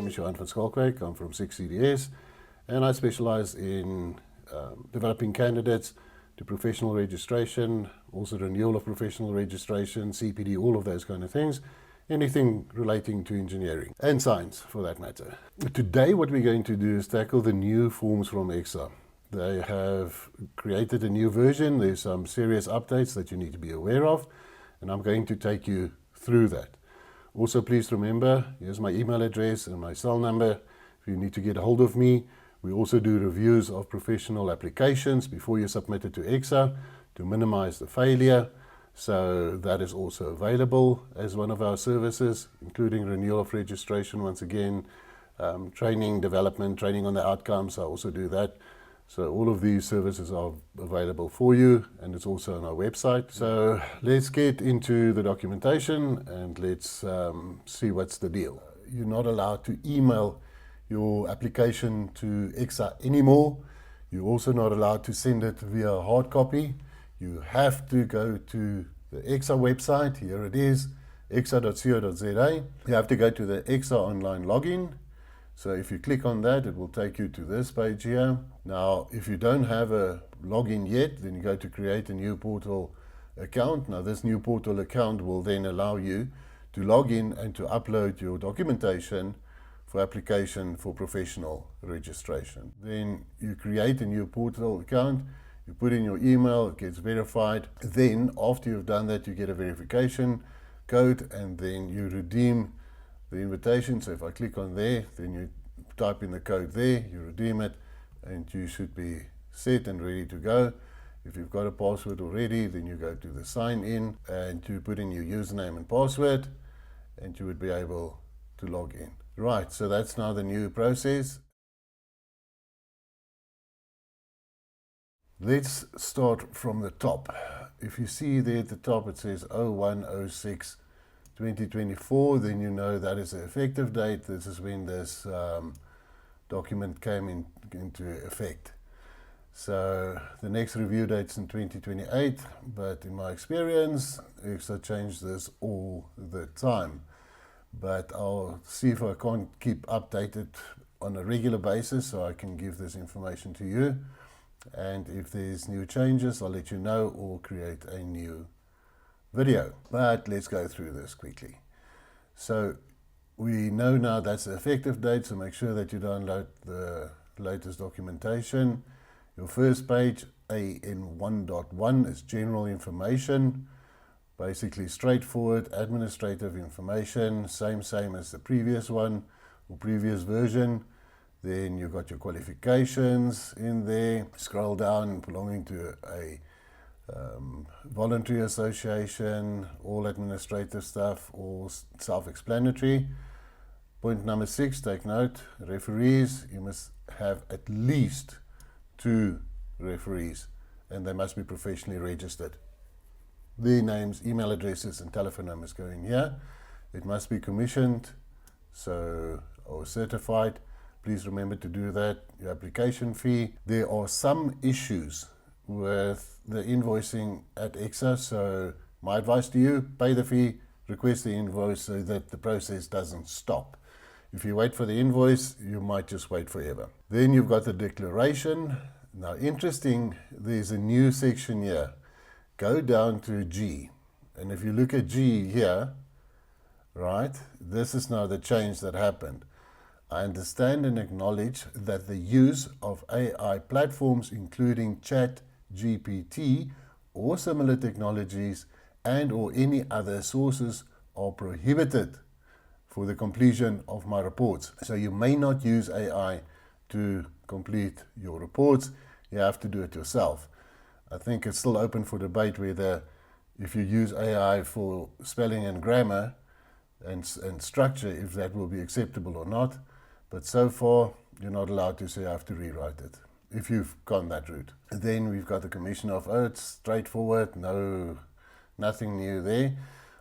is Johan van Schalkwyk. I'm from 6CDS, and I specialize in developing candidates to professional registration, also renewal of professional registration, CPD, all of those kind of things. Anything relating to engineering and science for that matter. Today what we're going to do is tackle the new forms from ECSA. They have created a new version. There's some serious updates that you need to be aware of, and I'm going to take you through that. Also, please remember, here's my email address and my cell number if you need to get a hold of me. We also do reviews of professional applications before you submit it to ECSA to minimize the failure. So that is also available as one of our services, including renewal of registration once again, training, development, training on the outcomes. I also do that. So all of these services are available for you, and it's also on our website. So let's get into the documentation and let's see what's the deal. You're not allowed to email your application to ECSA anymore. You're also not allowed to send it via hard copy. You have to go to the ECSA website. Here it is, exa.co.za. You have to go to the ECSA online login. So if you click on that, it will take you to this page here. Now, if you don't have a login yet, then you go to create a new portal account. Now, this new portal account will then allow you to log in and to upload your documentation for application for professional registration. Then you create a new portal account. You put in your email, it gets verified. Then, after you've done that, you get a verification code, and then you redeem the invitation. So if I click on there, then you type in the code there, you redeem it, and you should be set and ready to go. If you've got a password already, then you go to the sign in, and you put in your username and password, and you would be able to log in. Right, so that's now the new process. Let's start from the top. If you see there at the top it says 01/06/2024, then you know that is the effective date. This is when this document came into effect. So the next review date's in 2028, but in my experience, ECSA changed this all the time. But I'll see if I can't keep updated on a regular basis so I can give this information to you. And if there's new changes, I'll let you know or create a new video. But let's go through this quickly. So we know now that's the effective date, so make sure that you download the latest documentation. Your first page, AN1.1, is general information. Basically straightforward administrative information, same as the previous one or previous version. Then you've got your qualifications in there. Scroll down, belonging to a voluntary association, all administrative stuff, all self-explanatory. Point number 6, take note, referees. You must have at least 2 referees, and they must be professionally registered. Their names, email addresses, and telephone numbers go in here. It must be commissioned, or certified. Please remember to do that. Your application fee. There are some issues with the invoicing at ECSA, so my advice to you, pay the fee, request the invoice so that the process doesn't stop. If you wait for the invoice, you might just wait forever. Then you've got the declaration. Now, interesting, there's a new section here. Go down to G, and if you look at G here, right, this is now the change that happened. I understand and acknowledge that the use of AI platforms, including ChatGPT or similar technologies and or any other sources, are prohibited for the completion of my reports. So you may not use AI to complete your reports. You have to do it yourself. I think it's still open for debate whether if you use AI for spelling and grammar and structure, if that will be acceptable or not. But so far, you're not allowed to say I have to rewrite it, if you've gone that route. Then we've got the commission of oaths, straightforward, nothing new there.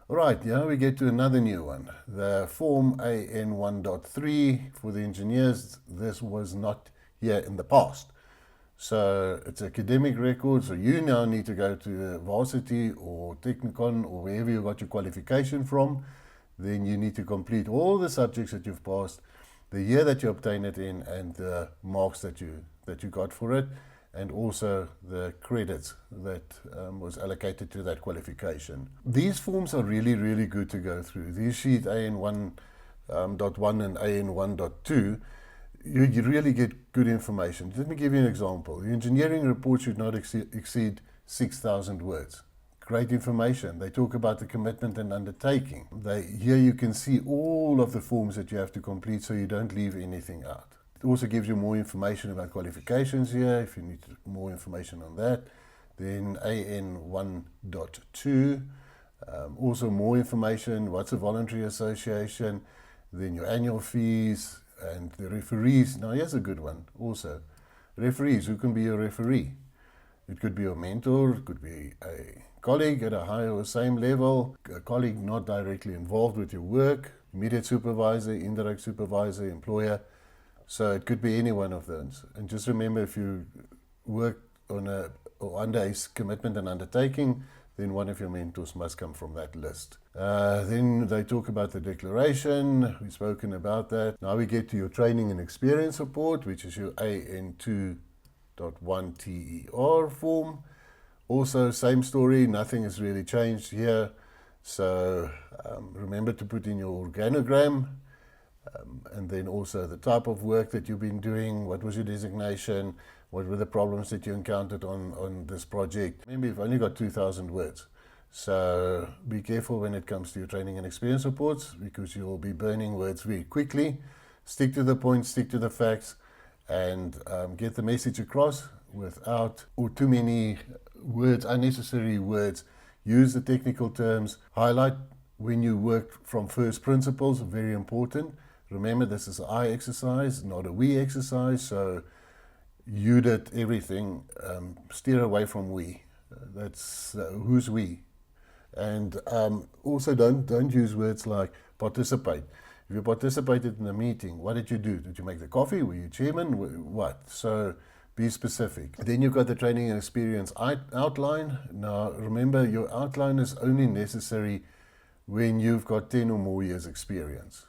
All right, now we get to another new one. The form AN1.3 for the engineers. This was not here in the past. So it's academic records, so you now need to go to the varsity or Technicon or wherever you got your qualification from. Then you need to complete all the subjects that you've passed the year that you obtained it in, and the marks that you got for it, and also the credits that was allocated to that qualification. These forms are really, really good to go through. These sheet AN1.1 and AN1.2, you really get good information. Let me give you an example. The engineering report should not exceed 6,000 words. Great information. They talk about the commitment and undertaking. Here you can see all of the forms that you have to complete, so you don't leave anything out. It also gives you more information about qualifications here, if you need more information on that. Then AN1.2, also more information, what's a voluntary association, then your annual fees, and the referees. Now here's a good one also. Referees, who can be a referee? It could be your mentor, it could be a colleague at a higher or same level, a colleague not directly involved with your work, immediate supervisor, indirect supervisor, employer. So it could be any one of those. And just remember, if you work on under a commitment and undertaking, then one of your mentors must come from that list. Then they talk about the declaration. We've spoken about that. Now we get to your training and experience report, which is your AN2.1 TER form. Also, same story, nothing has really changed here. So remember to put in your organogram, and then also the type of work that you've been doing, what was your designation, what were the problems that you encountered on this project. Remember, you've only got 2,000 words. So be careful when it comes to your training and experience reports, because you'll be burning words very quickly. Stick to the point, stick to the facts, and get the message across without too many words, unnecessary words. Use the technical terms. Highlight when you work from first principles, very important. Remember, this is an I exercise, not a we exercise, so you did everything. Steer away from we. That's who's we. And also don't use words like participate. If you participated in a meeting, what did you do? Did you make the coffee? Were you chairman? What? So be specific. Then you've got the training and experience outline. Now remember, your outline is only necessary when you've got 10 or more years experience.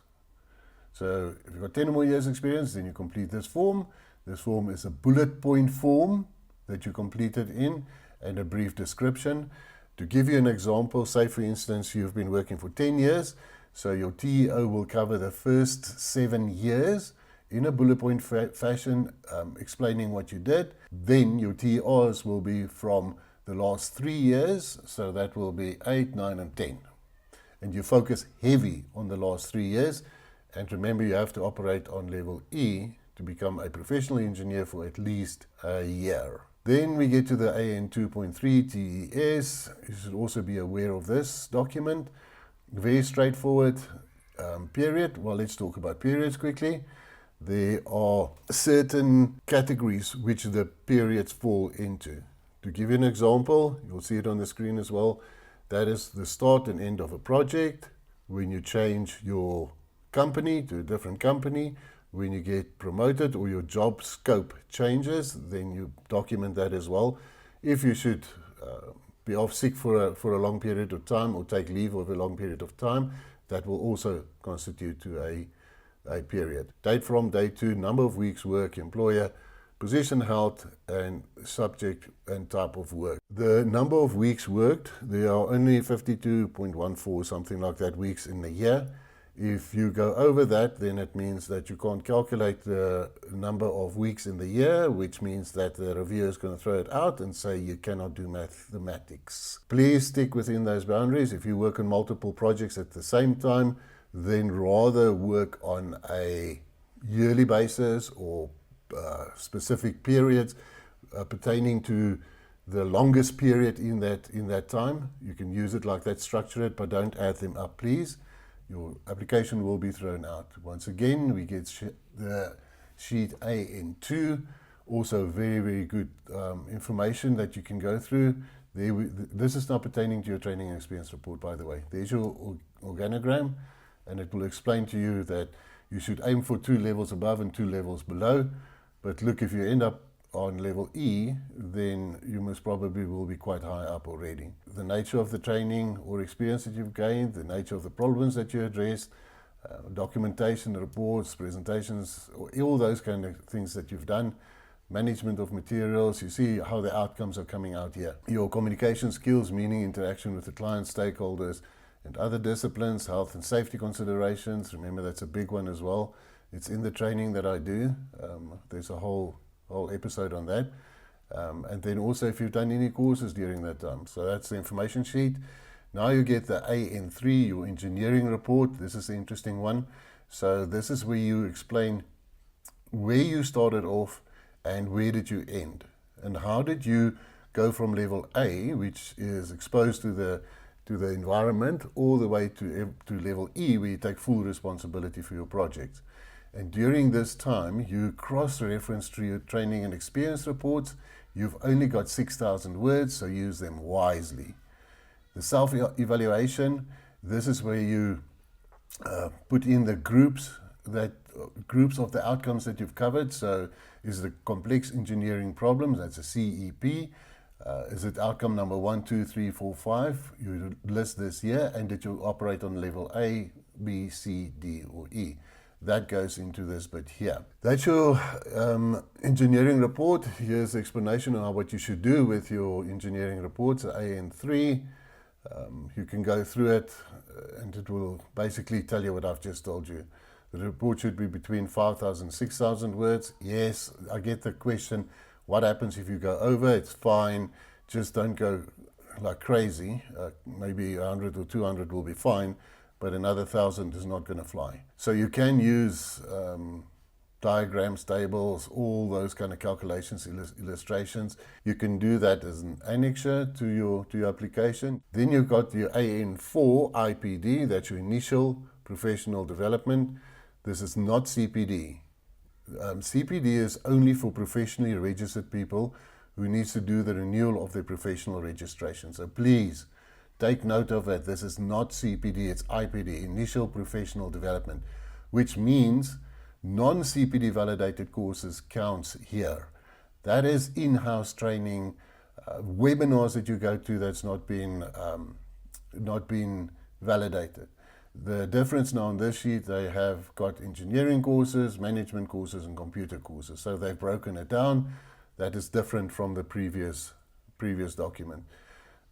So if you've got 10 or more years experience, then you complete this form. This form is a bullet point form that you completed in, and a brief description. To give you an example, say for instance you've been working for 10 years, so your TEO will cover the first 7 years in a bullet point fashion, explaining what you did. Then your TERs will be from the last 3 years, so that will be 8, 9 and 10. And you focus heavy on the last 3 years. And remember, you have to operate on level E to become a professional engineer for at least a year. Then we get to the AN2.3 TES. You should also be aware of this document. Very straightforward. Period. Well, let's talk about periods quickly. There are certain categories which the periods fall into. To give you an example, you'll see it on the screen as well. That is the start and end of a project, when you change your company to a different company, when you get promoted or your job scope changes, then you document that as well. If you should be off sick for a long period of time, or take leave of a long period of time, that will also constitute to a period. Date from, date to, number of weeks work, employer, position held, and subject and type of work. The number of weeks worked, there are only 52.14, something like that, weeks in the year. If you go over that, then it means that you can't calculate the number of weeks in the year, which means that the reviewer is going to throw it out and say you cannot do mathematics. Please stick within those boundaries. If you work on multiple projects at the same time, then rather work on a yearly basis or specific periods pertaining to the longest period in that time. You can use it like that, structure it, but don't add them up, please. Your application will be thrown out. Once again, we get the sheet AN2, also very, very good information that you can go through. This is not pertaining to your training and experience report, by the way. There's your organogram, and it will explain to you that you should aim for 2 levels above and 2 levels below. But look, if you end up on level E, then you most probably will be quite high up already. The nature of the training or experience that you've gained, the nature of the problems that you addressed, documentation, reports, presentations, all those kind of things that you've done. Management of materials, you see how the outcomes are coming out here. Your communication skills, meaning interaction with the client, stakeholders, and other disciplines, health and safety considerations. Remember, that's a big one as well. It's in the training that I do. There's a whole episode on that. And then also if you've done any courses during that time. So that's the information sheet. Now you get the AN3, your engineering report. This is the interesting one. So this is where you explain where you started off and where did you end, and how did you go from level A, which is exposed to the environment, all the way to level E, where you take full responsibility for your projects. And during this time, you cross-reference through your training and experience reports. You've only got 6,000 words, so use them wisely. The self-evaluation, this is where you put in the groups of the outcomes that you've covered. So is it a complex engineering problem? That's a CEP. Is it outcome number 1, 2, 3, 4, 5? You list this here, and did you operate on level A, B, C, D, or E? That goes into this bit here. That's your engineering report. Here's the explanation on what you should do with your engineering reports, AN3. You can go through it, and it will basically tell you what I've just told you. The report should be between 5,000 and 6,000 words. Yes, I get the question, what happens if you go over? It's fine, just don't go like crazy. Maybe 100 or 200 will be fine, but another 1,000 is not going to fly. So you can use diagrams, tables, all those kind of calculations, illustrations. You can do that as an annexure to your application. Then you've got your AN4 IPD, that's your initial professional development. This is not CPD. CPD is only for professionally registered people who needs to do the renewal of their professional registration. So please take note of it. This is not CPD, it's IPD, Initial Professional Development, which means non-CPD validated courses counts here. That is in-house training, webinars that you go to that's not been validated. The difference now on this sheet, they have got engineering courses, management courses, and computer courses. So they've broken it down. That is different from the previous document.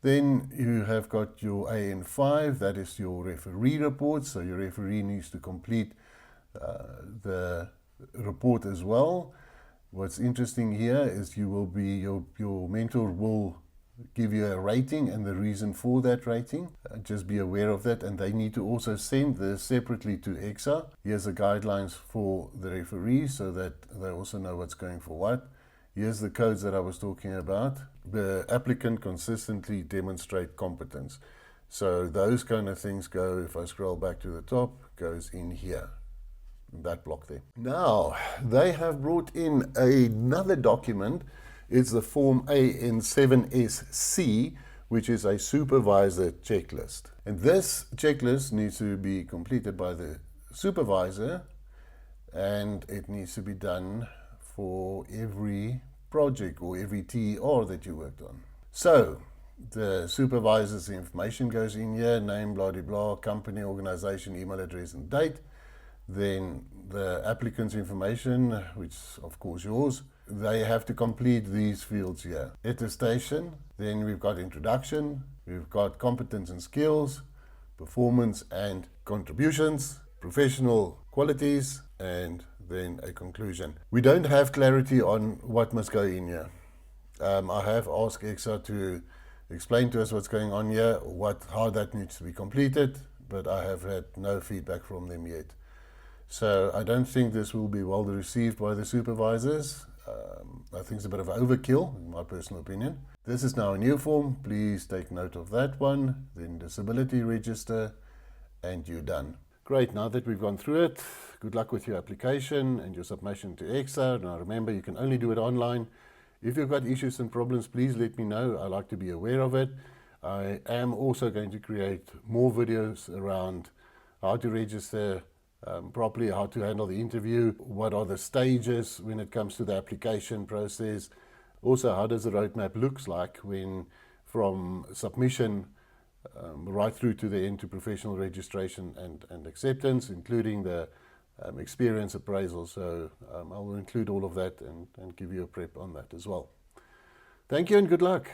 Then you have got your AN5, that is your referee report. So your referee needs to complete the report as well. What's interesting here is your mentor will give you a rating and the reason for that rating. Just be aware of that, and they need to also send this separately to ECSA. Here's the guidelines for the referees so that they also know what's going for what. Here's the codes that I was talking about. The applicant consistently demonstrate competence. So those kind of things go, if I scroll back to the top, goes in here, in that block there. Now, they have brought in another document. It's the form AN7SC, which is a supervisor checklist. And this checklist needs to be completed by the supervisor, and it needs to be done for every project or every TER that you worked on. So the supervisor's information goes in here, name, blah, blah, blah, company, organization, email address, and date. Then the applicant's information, which is of course yours, they have to complete these fields here. Attestation, then we've got introduction, we've got competence and skills, performance and contributions, professional qualities, and then a conclusion. We don't have clarity on what must go in here. I have asked ECSA to explain to us what's going on here, how that needs to be completed, but I have had no feedback from them yet. So I don't think this will be well received by the supervisors. I think it's a bit of overkill, in my personal opinion. This is now a new form. Please take note of that one. Then disability register, and you're done. Great, now that we've gone through it, good luck with your application and your submission to ECSA. Now remember, you can only do it online. If you've got issues and problems, please let me know. I like to be aware of it. I am also going to create more videos around how to register properly, how to handle the interview, what are the stages when it comes to the application process. Also, how does the roadmap looks like when from submission right through to the end to professional registration and acceptance, including the experience appraisal. So I will include all of that and give you a prep on that as well. Thank you and good luck.